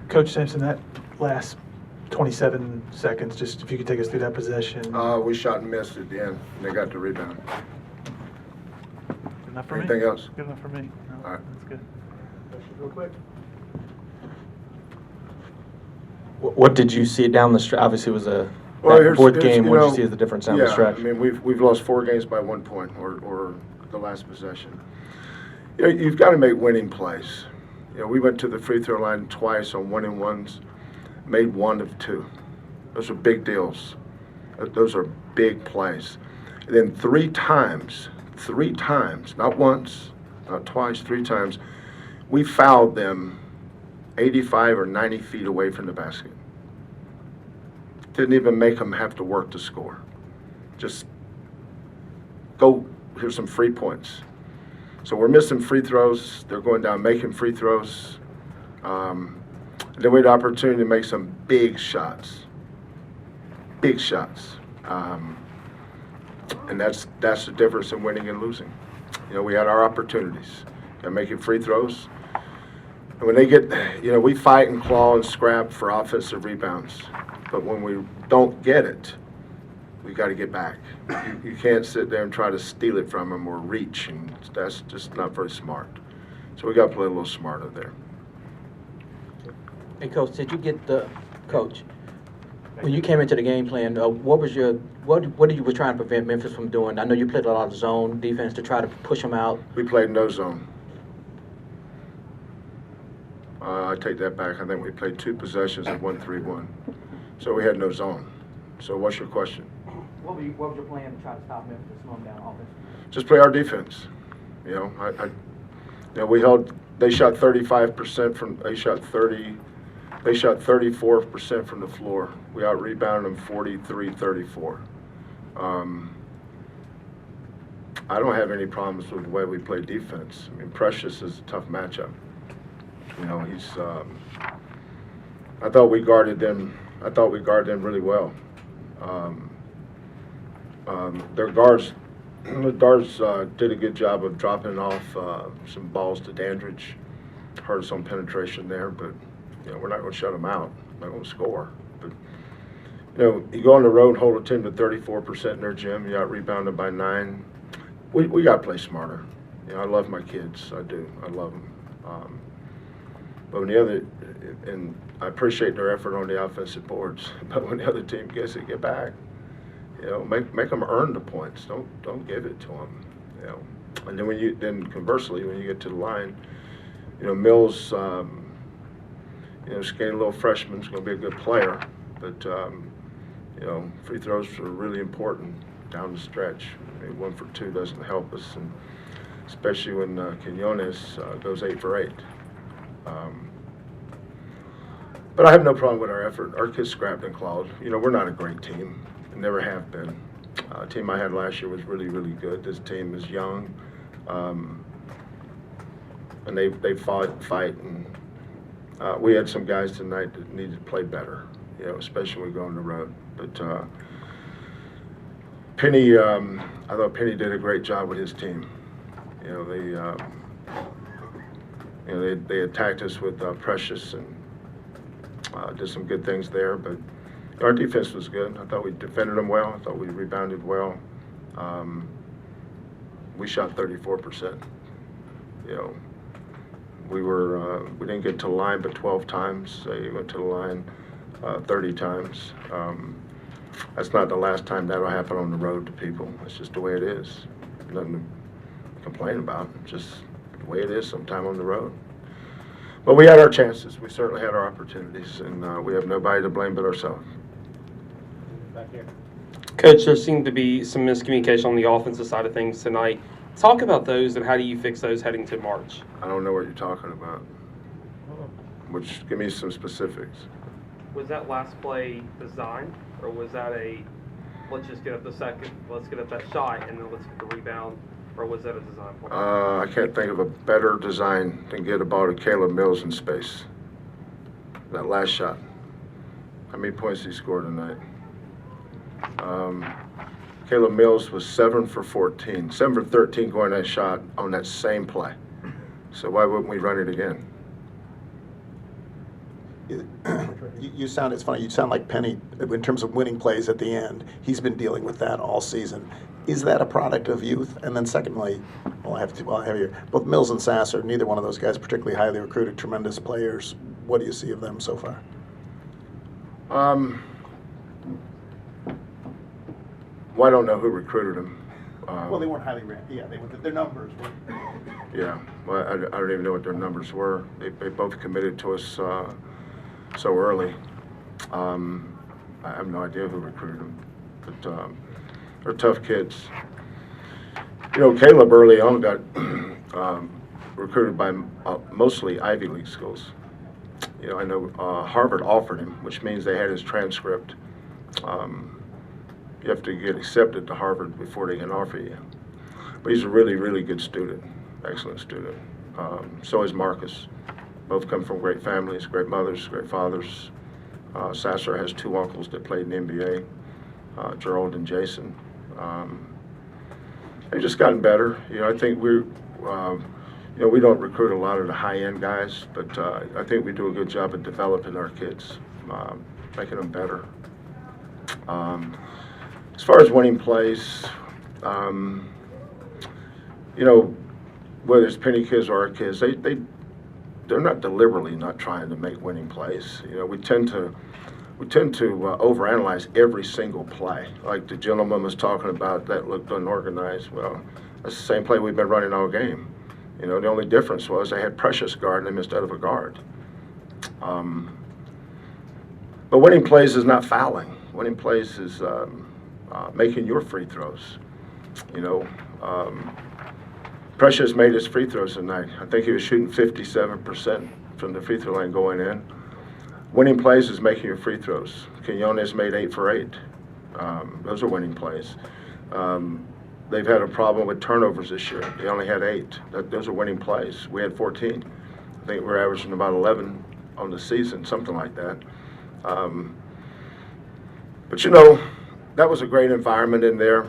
Coach Sampson, that last 27 seconds, just if you could take us through that possession. We shot and missed at the end, and they got the rebound. Good enough for Anything me? else? Good enough for me. No, All right. That's good. Questions real quick. What did you see down the stretch? Obviously, it was a Well, fourth game. What did you see as the difference down the stretch? I mean, we've lost 4 games by 1 point, or the last possession. You know, you've got to make winning plays. You know, we went to the free throw line twice on 1-and-1s, made 1 of 2. Those are big deals. Those are big plays. And then 3 times, not once, not twice, 3 times, we fouled them 85 or 90 feet away from the basket. Didn't even make them have to work to score. Just go, here's some free points. So we're missing free throws. They're going down making free throws. Then we had the opportunity to make some big shots. Big shots. And that's the difference in winning and losing. You know, we had our opportunities. They're making free throws. And when they get, you know, we fight and claw and scrap for offensive rebounds. But when we don't get it, we got to get back. You can't sit there and try to steal it from them or reach, and that's just not very smart. So we got to play a little smarter there. Hey, Coach, did you get the coach? When you came into the game plan, what did you were trying to prevent Memphis from doing? I know you played a lot of zone defense to try to push them out. We played no zone. I take that back. I think we played 2 possessions of 1-3-1. So we had no zone. So what's your question? What was your plan to try to stop Memphis slowing down offense? Just play our defense. You know, we held. They shot 35% from. They shot 34% from the floor. We out rebounded them 43-34. I don't have any problems with the way we play defense. I mean, Precious is a tough matchup. You know, he's. I thought we guarded them really well. Their guards did a good job of dropping off some balls to Dandridge. Hurt us on penetration there, but you know, we're not going to shut them out. We're not going to score. But you know, you go on the road and hold a team to 34% in their gym. You out rebounded by 9. We got to play smarter. You know, I love my kids. I do. I love them. But when the other, and I appreciate their effort on the offensive boards. But when the other team gets it, get back. You know, make them earn the points. Don't give it to them. You know, and then conversely, when you get to the line, you know, Mills, you know, skinny little freshman's going to be a good player, but you know, free throws are really important down the stretch. I mean, 1 for 2 doesn't help us, and especially when Quinones goes 8 for 8. But I have no problem with our effort. Our kids scrapped and clawed. You know, we're not a great team. We never have been. The team I had last year was really, really good. This team is young. And they fight, and we had some guys tonight that needed to play better, you know, especially when we go on the road. But Penny, I thought Penny did a great job with his team. You know, they attacked us with Precious and did some good things there, but our defense was good. I thought we defended them well. I thought we rebounded well. We shot 34%. You know, we didn't get to the line but 12 times. They went to the line 30 times. That's not the last time that'll happen on the road to people. It's just the way it is. Nothing to complain about. Just the way it is sometime on the road. But we had our chances. We certainly had our opportunities, and we have nobody to blame but ourselves. Back here. Coach, there seemed to be some miscommunication on the offensive side of things tonight. Talk about those, and how do you fix those heading to March? I don't know what you're talking about. Which, give me some specifics. Was that last play designed, or was that let's just get up the second, let's get up that shot, and then let's get the rebound, or was that a design play? I can't think of a better design than get a ball to Caleb Mills in space. That last shot. How many points he scored tonight? Caleb Mills was 7 for 14, 7 for 13 going that shot on that same play. So why wouldn't we run it again? You sound, it's funny, you sound like Penny in terms of winning plays at the end. He's been dealing with that all season. Is that a product of youth? And then secondly, I have here, both Mills and Sasser, neither one of those guys particularly highly recruited, tremendous players. What do you see of them so far? Well, I don't know who recruited them. Well, they weren't highly ranked. Yeah, their numbers were. Yeah, well, I don't even know what their numbers were. They both committed to us so early. I have no idea who recruited them, but they're tough kids. You know, Caleb early on got recruited by mostly Ivy League schools. You know, I know Harvard offered him, which means they had his transcript. You have to get accepted to Harvard before they can offer you. But he's a really, really good student, excellent student. So is Marcus. Both come from great families, great mothers, great fathers. Sasser has 2 uncles that played in the NBA, Gerald and Jason. They've just gotten better. You know, I think you know, we don't recruit a lot of the high-end guys, but I think we do a good job of developing our kids, making them better. As far as winning plays, you know, whether it's Penny kids or our kids, they're not deliberately not trying to make winning plays. You know, we tend to overanalyze every single play. Like the gentleman was talking about that looked unorganized. Well, that's the same play we've been running all game. You know, the only difference was they had Precious guarding him instead of a guard. But winning plays is not fouling. Winning plays is making your free throws. You know, Precious made his free throws tonight. I think he was shooting 57% from the free throw line going in. Winning plays is making your free throws. Quinones made 8 for 8. Those are winning plays. They've had a problem with turnovers this year. They only had 8. Those are winning plays. We had 14. I think we're averaging about 11 on the season, something like that. But you know, that was a great environment in there.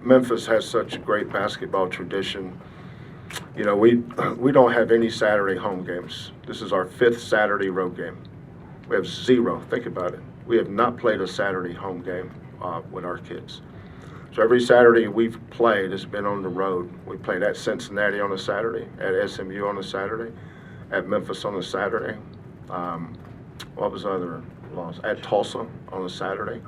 Memphis has such a great basketball tradition. You know, we don't have any Saturday home games. This is our 5th Saturday road game. We have 0. Think about it. We have not played a Saturday home game with our kids. So every Saturday we've played has been on the road. We played at Cincinnati on a Saturday, at SMU on a Saturday, at Memphis on a Saturday. What was the other loss? At Tulsa on a Saturday.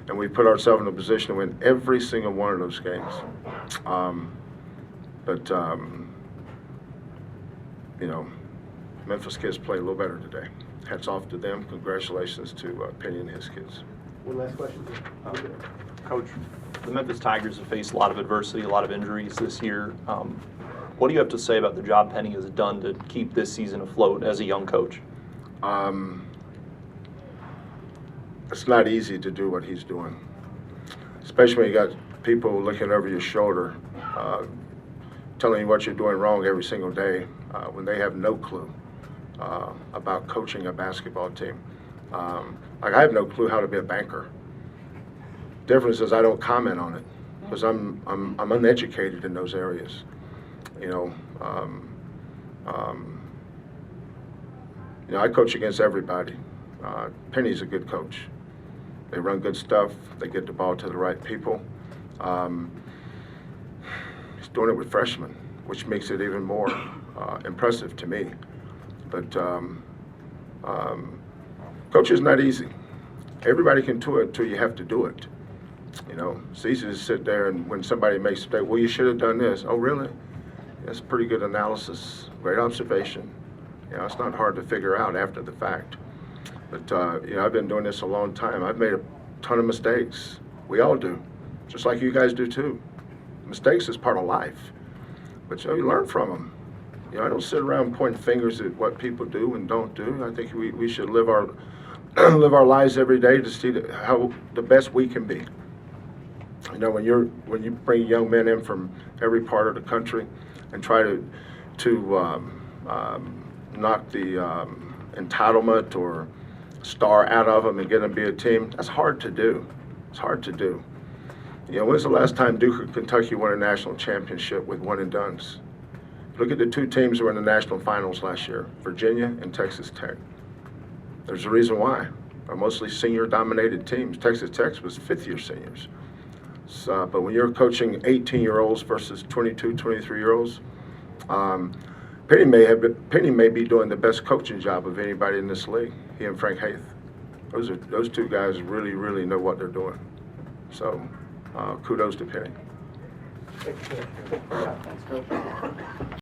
And we put ourselves in a position to win every single one of those games. You know, Memphis kids played a little better today. Hats off to them. Congratulations to Penny and his kids. One last question. Coach, the Memphis Tigers have faced a lot of adversity, a lot of injuries this year. What do you have to say about the job Penny has done to keep this season afloat as a young coach? It's not easy to do what he's doing, especially when you got people looking over your shoulder, telling you what you're doing wrong every single day, when they have no clue about coaching a basketball team. Like I have no clue how to be a banker. Difference is I don't comment on it because I'm uneducated in those areas. You know, I coach against everybody. Penny's a good coach. They run good stuff. They get the ball to the right people. He's doing it with freshmen, which makes it even more impressive to me. But coaching is not easy. Everybody can do it until you have to do it. You know, it's easy to sit there and when somebody makes a mistake, well, you should have done this. Oh, really? That's pretty good analysis, great observation. You know, it's not hard to figure out after the fact. But, you know, I've been doing this a long time. I've made a ton of mistakes. We all do, just like you guys do too. Mistakes is part of life, but you know, you learn from them. You know, I don't sit around pointing fingers at what people do and don't do. I think we should live our live our lives every day to see how the best we can be. You know, when you bring young men in from every part of the country and try to knock the entitlement or star out of them and get them to be a team, that's hard to do. It's hard to do. You know, when's the last time Duke or Kentucky won a national championship with one and dones? Look at the two teams who were in the national finals last year, Virginia and Texas Tech. There's a reason why. They're mostly senior-dominated teams. Texas Tech was fifth-year seniors. So, but when you're coaching 18-year-olds versus 22, 23-year-olds, Penny may be doing the best coaching job of anybody in this league. He and Frank Haith. Those two guys really, really know what they're doing. So, kudos to Penny. Thanks, Coach.